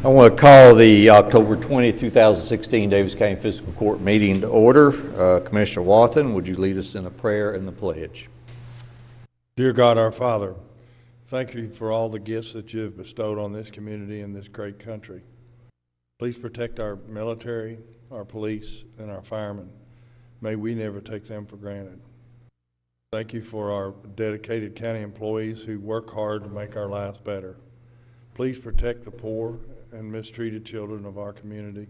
I want to call the October 20th, 2016 Daviess County Fiscal Court meeting to order. Commissioner Wathen, would you lead us in a prayer and the pledge? Dear God, our Father, thank you for all the gifts that you have bestowed on this community and this great country. Please protect our military, our police, and our firemen. May we never take them for granted. Thank you for our dedicated county employees who work hard to make our lives better. Please protect the poor and mistreated children of our community.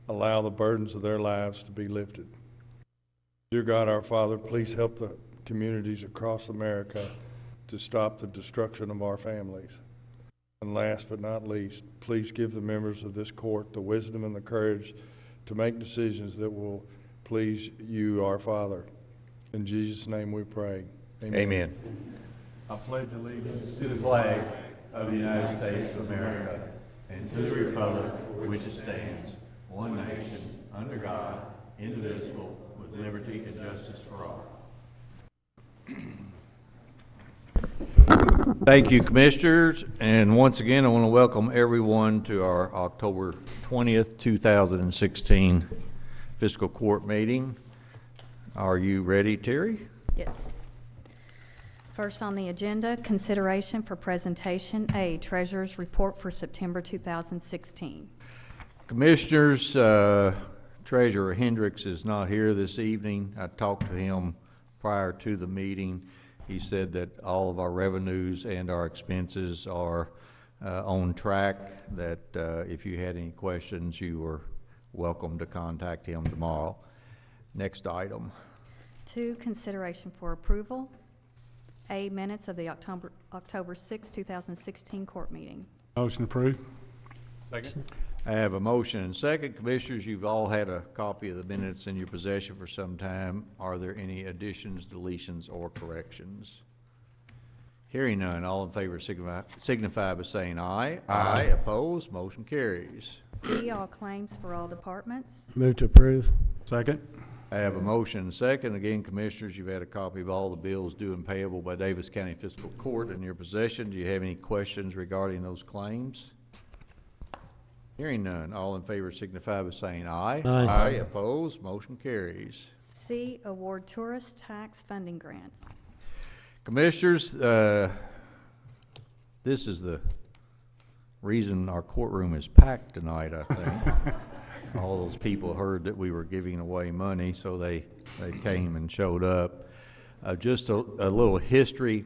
Allow the burdens of their lives to be lifted. Dear God, our Father, please help the communities across America to stop the destruction of our families. And last but not least, please give the members of this court the wisdom and the courage to make decisions that will please you, our Father. In Jesus' name we pray. Amen. Amen. I pledge allegiance to the flag of the United States of America and to the republic for which it stands, one nation, under God, indivisible, with liberty and justice for all. Thank you, Commissioners. And once again, I want to welcome everyone to our October 20th, 2016 Fiscal Court meeting. Are you ready, Terry? Yes. First on the agenda, consideration for presentation A, Treasurer's Report for September 2016. Commissioners, Treasurer Hendricks is not here this evening. I talked to him prior to the meeting. He said that all of our revenues and our expenses are on track, that if you had any questions, you were welcome to contact him tomorrow. Next item. 2, consideration for approval. A, minutes of the October 6, 2016 court meeting. Motion approved. Second. I have a motion and second. Commissioners, you've all had a copy of the minutes in your possession for some time. Are there any additions, deletions, or corrections? Hearing none, all in favor signify by saying aye. Aye. Opposed? Motion carries. B, all claims for all departments. Move to approve. Second. I have a motion and second. Again, Commissioners, you've had a copy of all the bills due and payable by Daviess County Fiscal Court in your possession. Do you have any questions regarding those claims? Hearing none, all in favor signify by saying aye. Aye. Aye. Opposed? Motion carries. C, award tourist tax funding grants. Commissioners, this is the reason our courtroom is packed tonight, I think. All those people heard that we were giving away money, so they came and showed up. Just a little history.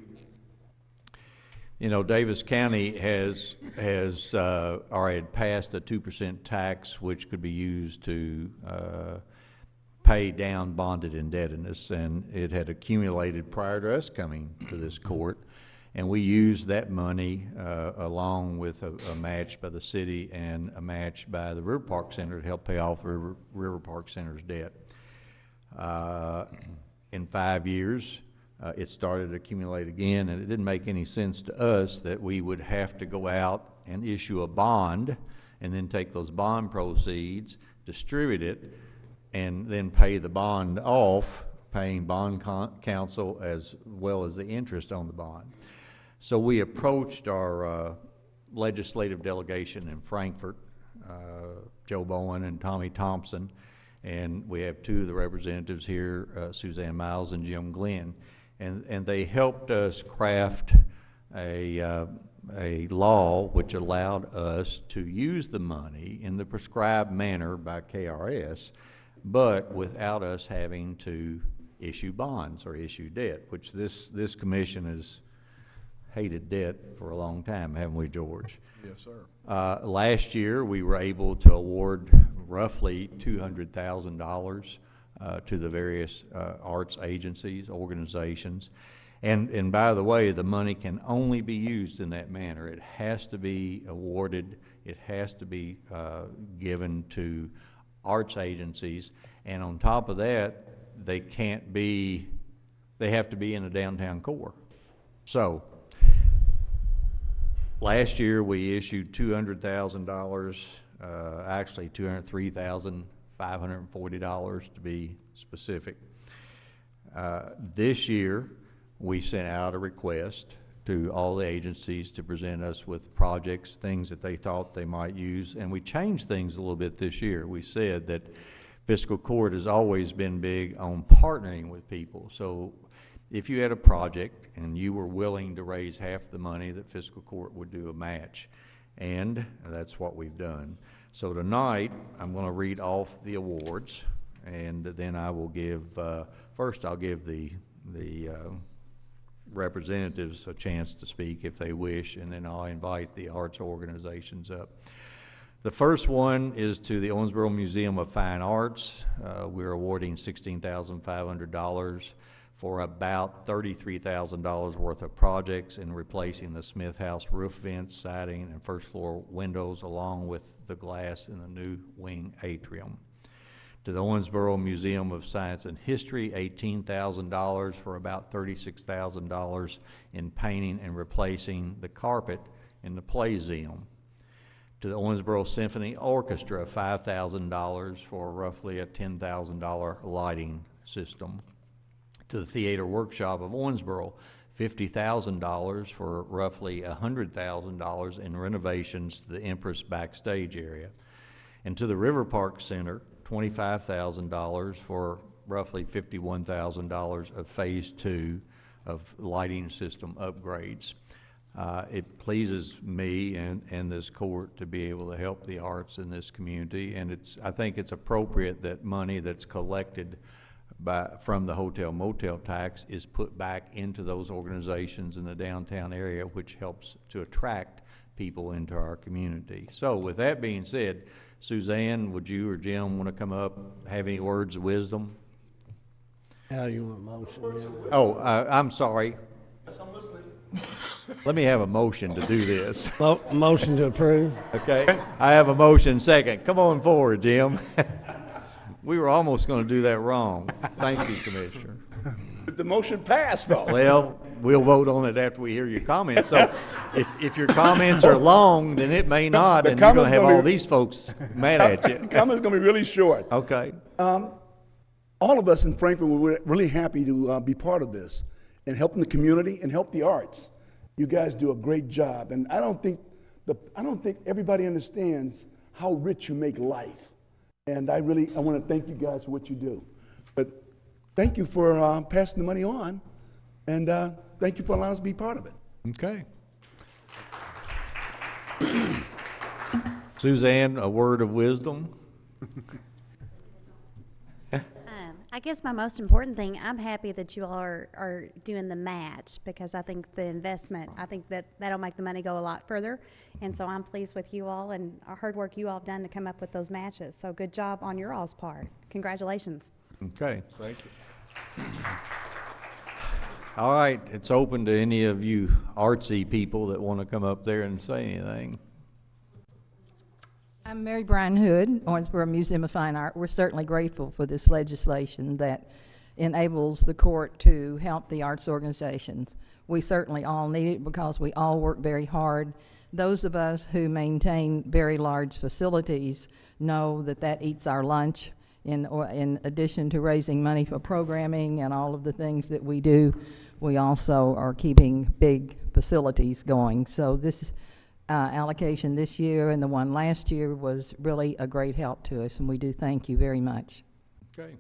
You know, Daviess County has or had passed a 2% tax, which could be used to pay down bonded indebtedness, and it had accumulated prior to us coming to this court. And we used that money along with a match by the city and a match by the River Park Center to help pay off River Park Center's debt. In 5 years, it started to accumulate again, and it didn't make any sense to us that we would have to go out and issue a bond and then take those bond proceeds, distribute it, and then pay the bond off, paying bond counsel as well as the interest on the bond. So we approached our legislative delegation in Frankfort, Joe Bowen and Tommy Thompson, and we have 2 of the representatives here, Suzanne Miles and Jim Glenn, and they helped us craft a law which allowed us to use the money in the prescribed manner by KRS, but without us having to issue bonds or issue debt, which this commission has hated debt for a long time, haven't we, George? Yes, sir. Last year, we were able to award roughly $200,000 to the various arts agencies, organizations. And by the way, the money can only be used in that manner. It has to be awarded, it has to be given to arts agencies, and on top of that, they have to be in a downtown core. So, last year we issued $200,000, actually $203,540 to be specific. This year we sent out a request to all the agencies to present us with projects, things that they thought they might use, and we changed things a little bit this year. We said that fiscal court has always been big on partnering with people. So if you had a project and you were willing to raise half the money, that fiscal court would do a match. And that's what we've done. So tonight, I'm going to read off the awards, and then I will give, first I'll give the representatives a chance to speak if they wish, and then I'll invite the arts organizations up. The first one is to the Owensboro Museum of Fine Arts. We're awarding $16,500 for about $33,000 worth of projects in replacing the Smith House roof vents, siding, and first floor windows, along with the glass in the new wing atrium. To the Owensboro Museum of Science and History, $18,000 for about $36,000 in painting and replacing the carpet in the Playseum. To the Owensboro Symphony Orchestra, $5,000 for roughly a $10,000 lighting system. To the Theater Workshop of Owensboro, $50,000 for roughly $100,000 in renovations to the Empress backstage area. And to the River Park Center, $25,000 for roughly $51,000 of phase 2 of lighting system upgrades. It pleases me and this court to be able to help the arts in this community, and I think it's appropriate that money that's collected from the hotel motel tax is put back into those organizations in the downtown area, which helps to attract people into our community. So with that being said, Suzanne, would you or Jim want to come up, have any words of wisdom? How do you want motion? Oh, I'm sorry. Yes, I'm listening. Let me have a motion to do this. Motion to approve. Okay, I have a motion second. Come on forward, Jim. We were almost going to do that wrong. Thank you, Commissioner. The motion passed, though. Well, we'll vote on it after we hear your comments. So if your comments are long, then it may not, and you're going to have all these folks mad at you. The comment's going to be really short. Okay. All of us in Frankfurt were really happy to be part of this and helping the community and help the arts. You guys do a great job, and I don't think everybody understands how rich you make life. And I want to thank you guys for what you do. But thank you for passing the money on, and thank you for allowing us to be part of it. Okay. Suzanne, a word of wisdom? I guess my most important thing, I'm happy that you all are doing the match, because I think the investment, I think that'll make the money go a lot further. And so I'm pleased with you all and our hard work you all have done to come up with those matches. So good job on your all's part. Congratulations. Okay, thank you. All right, it's open to any of you artsy people that want to come up there and say anything. I'm Mary Bryan Hood, Owensboro Museum of Fine Art. We're certainly grateful for this legislation that enables the court to help the arts organizations. We certainly all need it because we all work very hard. Those of us who maintain very large facilities know that that eats our lunch. In addition to raising money for programming and all of the things that we do, we also are keeping big facilities going. So this allocation this year and the one last year was really a great help to us, and we do thank you very much. Okay.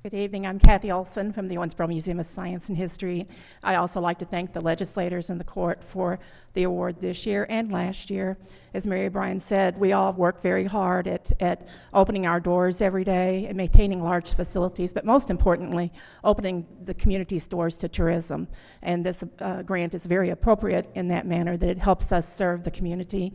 Good evening. I'm Kathy Olson from the Owensboro Museum of Science and History. I also like to thank the legislators in the court for the award this year and last year. As Mary Bryan said, we all work very hard at opening our doors every day and maintaining large facilities, but most importantly, opening the community's doors to tourism. And this grant is very appropriate in that manner, that it helps us serve the community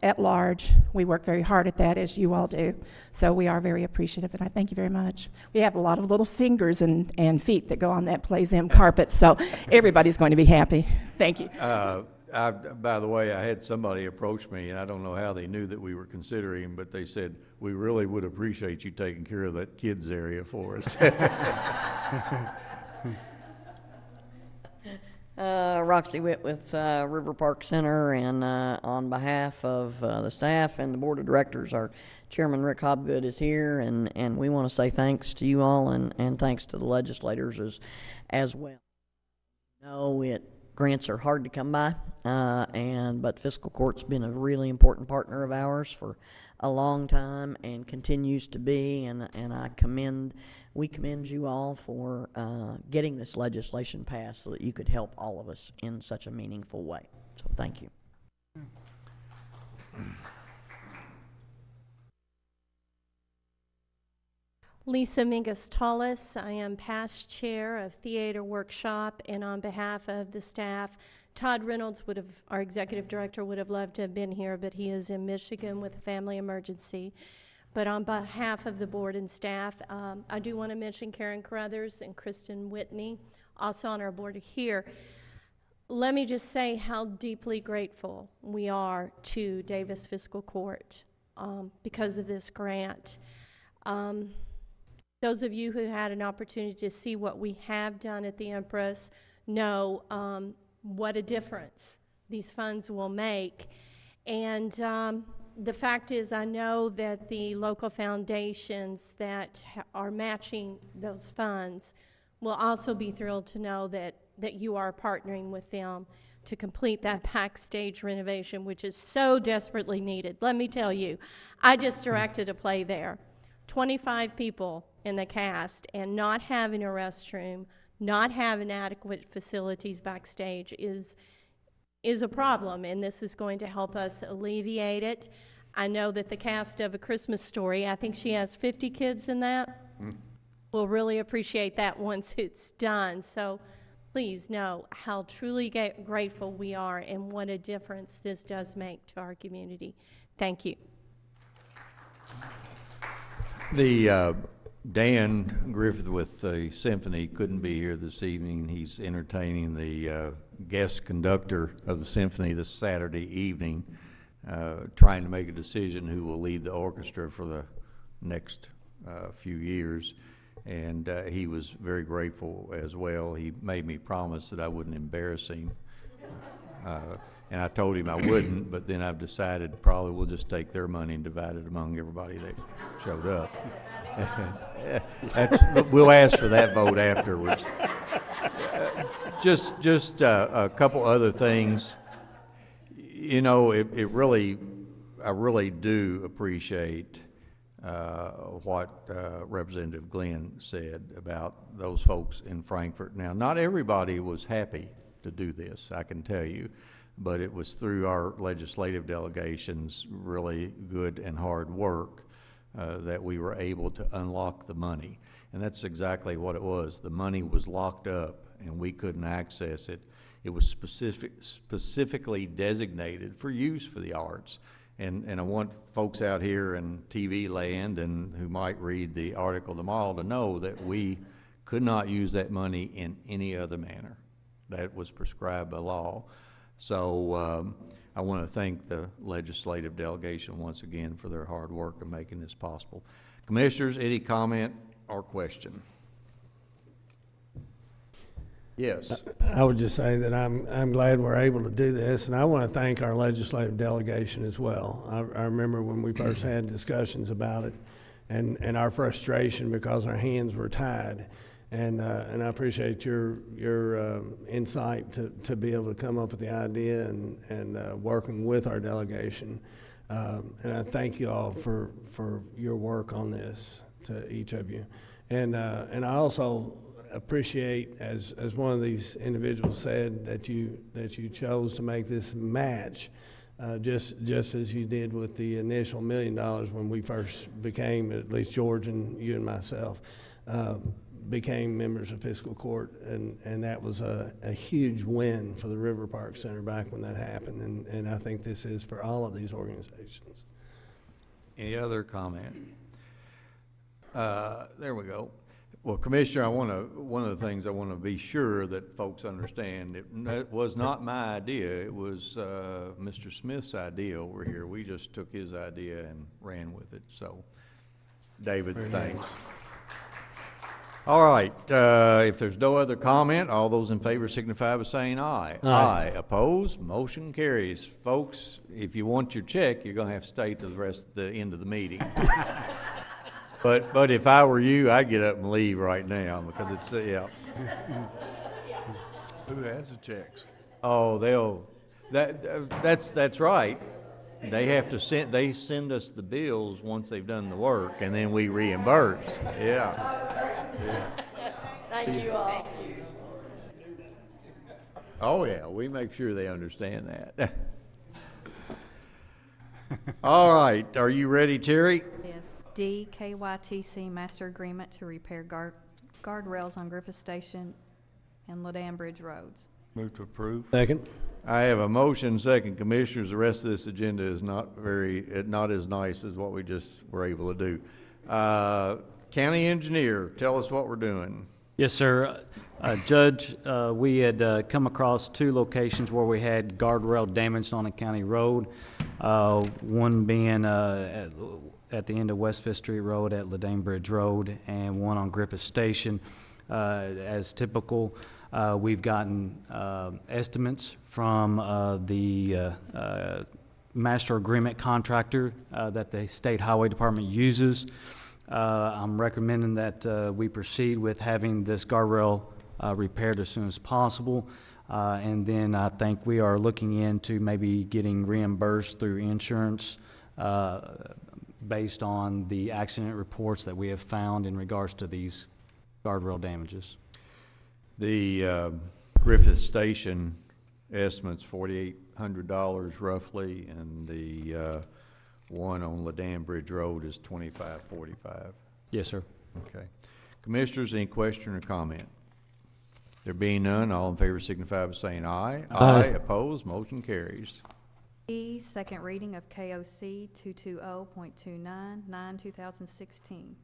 at large. We work very hard at that, as you all do. So we are very appreciative, and I thank you very much. We have a lot of little fingers and feet that go on that Playseum carpet, so everybody's going to be happy. Thank you. By the way, I had somebody approach me, and I don't know how they knew that we were considering, but they said, we really would appreciate you taking care of that kids area for us. Roxy Witt with River Park Center, and on behalf of the staff and the board of directors, our chairman Rick Hobgood is here, and we want to say thanks to you all, and thanks to the legislators as well. No, grants are hard to come by, but fiscal court's been a really important partner of ours for a long time and continues to be, and we commend you all for getting this legislation passed so that you could help all of us in such a meaningful way. So thank you. Lisa Mingus-Tullis. I am past chair of Theater Workshop, and on behalf of the staff, Todd Reynolds our executive director would have loved to have been here, but he is in Michigan with a family emergency. But on behalf of the board and staff, I do want to mention Karen Carruthers and Kristen Whitney, also on our board here. Let me just say how deeply grateful we are to Daviess Fiscal Court because of this grant. Those of you who had an opportunity to see what we have done at the Empress know what a difference these funds will make. And the fact is, I know that the local foundations that are matching those funds will also be thrilled to know that you are partnering with them to complete that backstage renovation, which is so desperately needed. Let me tell you, I just directed a play there. 25 people in the cast, and not having a restroom, not having adequate facilities backstage is a problem, and this is going to help us alleviate it. I know that the cast of A Christmas Story, I think she has 50 kids in that. We'll really appreciate that once it's done. So please know how truly grateful we are and what a difference this does make to our community. Thank you. The Dan Griffith with the symphony couldn't be here this evening. He's entertaining the guest conductor of the symphony this Saturday evening, trying to make a decision who will lead the orchestra for the next few years. And he was very grateful as well. He made me promise that I wouldn't embarrass him. And I told him I wouldn't, but then I've decided probably we'll just take their money and divide it among everybody that showed up. We'll ask for that vote afterwards. Just a couple other things. You know, I really do appreciate what Representative Glenn said about those folks in Frankfort. Now, not everybody was happy to do this, I can tell you, but it was through our legislative delegation's really good and hard work that we were able to unlock the money. And that's exactly what it was. The money was locked up and we couldn't access it. It was specifically designated for use for the arts. And I want folks out here in TV land and who might read the article tomorrow to know that we could not use that money in any other manner. That was prescribed by law. So I want to thank the legislative delegation once again for their hard work in making this possible. Commissioners, any comment or question? Yes. I would just say that I'm glad we're able to do this, and I want to thank our legislative delegation as well. I remember when we first had discussions about it, and our frustration because our hands were tied. And I appreciate your insight to be able to come up with the idea and working with our delegation. And I thank you all for your work on this, to each of you. And I also appreciate, as one of these individuals said, that you chose to make this match, just as you did with the initial $1 million when we first became, at least George and you and myself, became members of fiscal court, and that was a huge win for the River Park Center back when that happened, and I think this is for all of these organizations. Any other comment? There we go. Well, Commissioner, one of the things I want to be sure that folks understand, it was not my idea. It was Mr. Smith's idea over here. We just took his idea and ran with it. So, David, thanks. All right, if there's no other comment, all those in favor signify by saying aye. Aye. Opposed, motion carries. Folks, if you want your check, you're gonna have to stay to the end of the meeting. But if I were you, I'd get up and leave right now, because it's, yeah. Who has the checks? Oh, that's right. They send us the bills once they've done the work, and then we reimburse. Yeah. Thank you all. Oh, yeah, we make sure they understand that. All right, are you ready, Terry? Yes. D, KYTC Master Agreement to repair guardrails on Griffith Station and Lyddane Bridge roads. Move to approve. Second. I have a motion, second. Commissioners, the rest of this agenda is not as nice as what we just were able to do. County engineer, tell us what we're doing. Yes, sir. Judge, we had come across two locations where we had guardrail damage on a county road. One being at the end of West Fifth Street Road at Lyddane Bridge Road, and one on Griffith Station. As typical, we've gotten estimates from the master agreement contractor that the State Highway Department uses. I'm recommending that we proceed with having this guardrail repaired as soon as possible. And then I think we are looking into maybe getting reimbursed through insurance based on the accident reports that we have found in regards to these guardrail damages. The Griffith Station estimate's $4,800 roughly, and the one on Lyddane Bridge Road is $2,545. Yes, sir. Okay. Commissioners, any question or comment? There being none, all in favor signify by saying aye. Aye. Opposed, motion carries. E, second reading of KOC 220.29, 9/2016.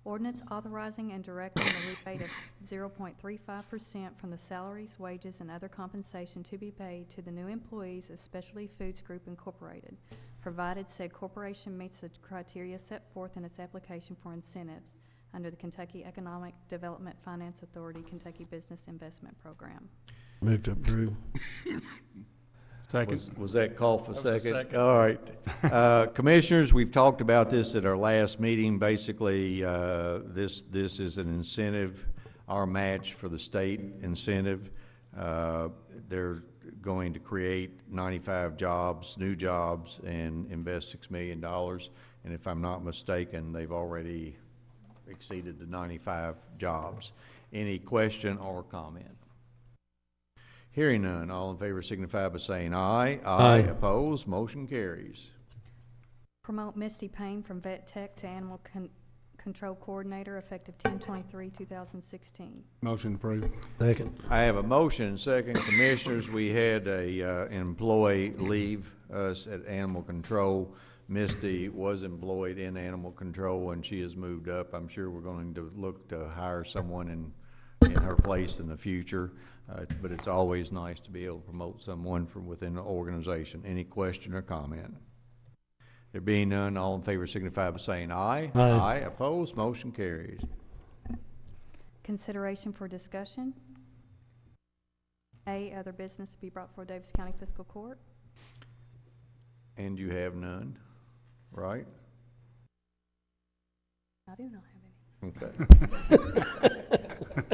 Ordinance authorizing and directing the rebate of 0.35% from the salaries, wages, and other compensation to be paid to the new employees of Specialty Foods Group Incorporated, provided said corporation meets the criteria set forth in its application for incentives under the Kentucky Economic Development Finance Authority Kentucky Business Investment Program. Move to approve. Second. Was that call for That was a second? second. All right. Commissioners, we've talked about this at our last meeting. Basically, this is an incentive, our match for the state incentive. They're going to create 95 jobs, new jobs, and invest $6 million. And if I'm not mistaken, they've already exceeded the 95 jobs. Any question or comment? Hearing none, all in favor signify by saying aye. Aye. Opposed, motion carries. Promote Misty Payne from Vet Tech to Animal Control Coordinator effective 10/23/2016. Motion approved. Second. I have a motion, second. Commissioners, we had an employee leave us at Animal Control. Misty was employed in Animal Control and she has moved up. I'm sure we're going to look to hire someone in her place in the future. But it's always nice to be able to promote someone from within the organization. Any question or comment? There being none, all in favor signify by saying aye. Aye. Opposed, motion carries. Consideration for discussion. A, other business to be brought before Daviess County Fiscal Court. And you have none, right? I do not have any. Okay.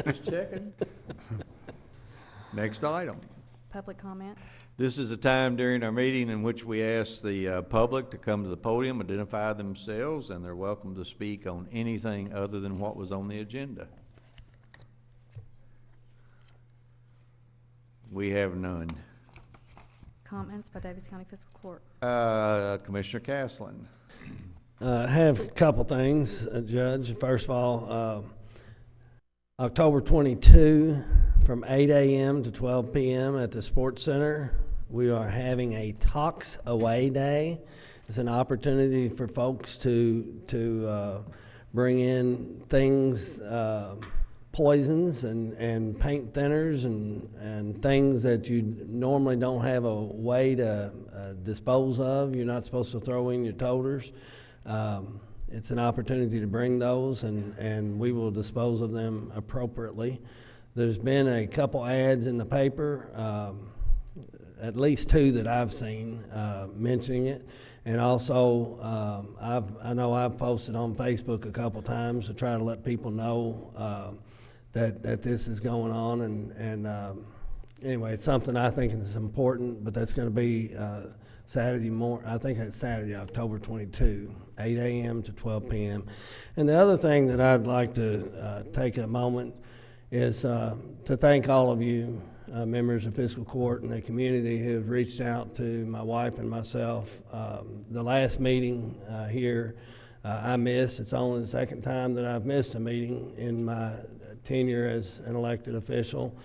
Just checking. Next item. Public comments. This is a time during our meeting in which we ask the public to come to the podium, identify themselves, and they're welcome to speak on anything other than what was on the agenda. We have none. Comments by Daviess County Fiscal Court. Commissioner Caslin. I have a couple things, Judge. First of all, October 22, from 8 a.m. to 12 p.m. at the Sports Center, we are having a Talks Away Day. It's an opportunity for folks to bring in things, poisons and paint thinners and things that you normally don't have a way to dispose of. You're not supposed to throw in your toters. it's an opportunity to bring those, and we will dispose of them appropriately. There's been a couple ads in the paper, at least 2 that I've seen mentioning it. And also, I know I've posted on Facebook a couple times to try to let people know that this is going on. And anyway, it's something I think is important, but that's going to be Saturday morning. I think it's Saturday, October 22, 8 a.m. to 12 p.m. And the other thing that I'd like to take a moment is to thank all of you members of Fiscal Court and the community who have reached out to my wife and myself. The last meeting here I missed. It's only the second time that I've missed a meeting in my tenure as an elected official.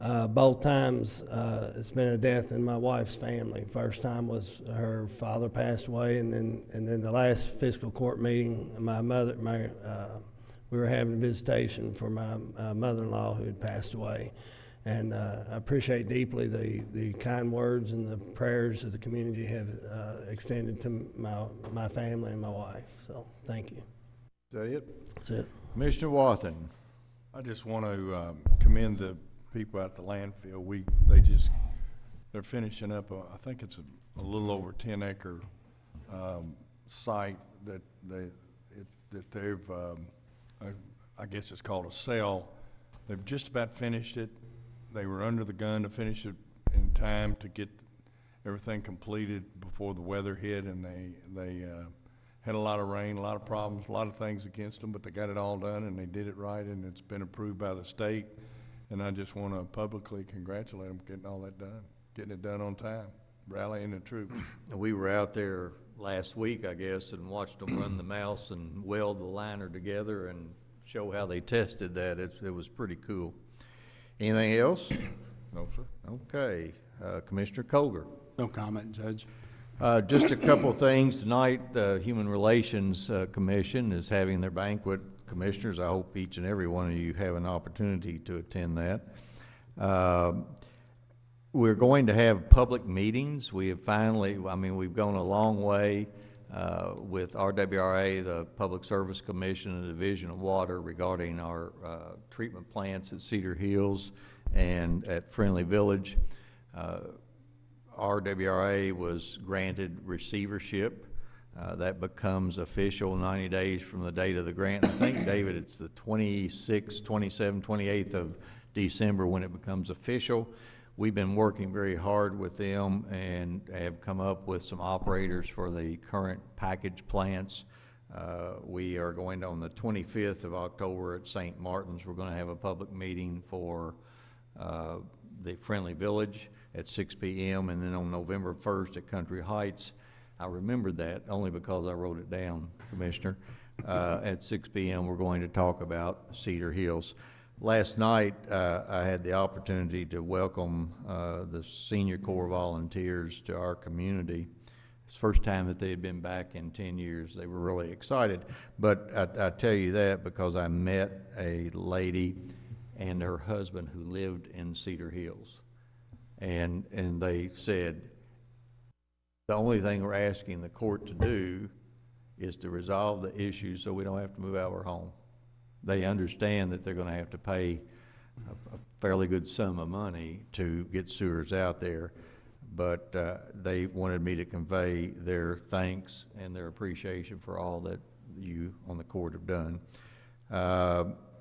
Both times it's been a death in my wife's family. First time was her father passed away, and then the last Fiscal Court meeting, we were having a visitation for my mother-in-law who had passed away. And I appreciate deeply the kind words and the prayers that the community have extended to my family and my wife. So thank you. Is that it? That's it. Commissioner Wathen. I just want to commend the people at the landfill. They're finishing up, I think it's a little over 10-acre site that they've, I guess it's called a cell. They've just about finished it. They were under the gun to finish it in time to get everything completed before the weather hit, and they had a lot of rain, a lot of problems, a lot of things against them, but they got it all done, and they did it right, and it's been approved by the state. And I just want to publicly congratulate them getting all that done, getting it done on time, rallying the troops. We were out there last week, I guess, and watched them run the mouse and weld the liner together and show how they tested that. It was pretty cool. Anything else? No, sir. Okay. Commissioner Colger. No comment, Judge. Just a couple things. Tonight, the Human Relations Commission is having their banquet. Commissioners, I hope each and every one of you have an opportunity to attend that. We're going to have public meetings. We have finally, we've gone a long way with RWRA, the Public Service Commission, and the Division of Water regarding our treatment plants at Cedar Hills and at Friendly Village. RWRA was granted receivership. That becomes official 90 days from the date of the grant. I think, David, it's the 26th, 27th, 28th of December when it becomes official. We've been working very hard with them and have come up with some operators for the current package plants. We are going to, on the 25th of October at St. Martin's, we're going to have a public meeting for the Friendly Village at 6 p.m. and then on November 1st at Country Heights. I remembered that only because I wrote it down, Commissioner. At 6 p.m. we're going to talk about Cedar Hills. Last night I had the opportunity to welcome the Senior Corps volunteers to our community. It's the first time that they had been back in 10 years. They were really excited. But I tell you that because I met a lady and her husband who lived in Cedar Hills. And they said, the only thing we're asking the court to do is to resolve the issue so we don't have to move out of our home. They understand that they're going to have to pay a fairly good sum of money to get sewers out there, but they wanted me to convey their thanks and their appreciation for all that you on the court have done.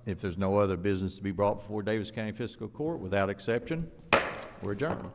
If there's no other business to be brought before Daviess County Fiscal Court, without exception, we're adjourned.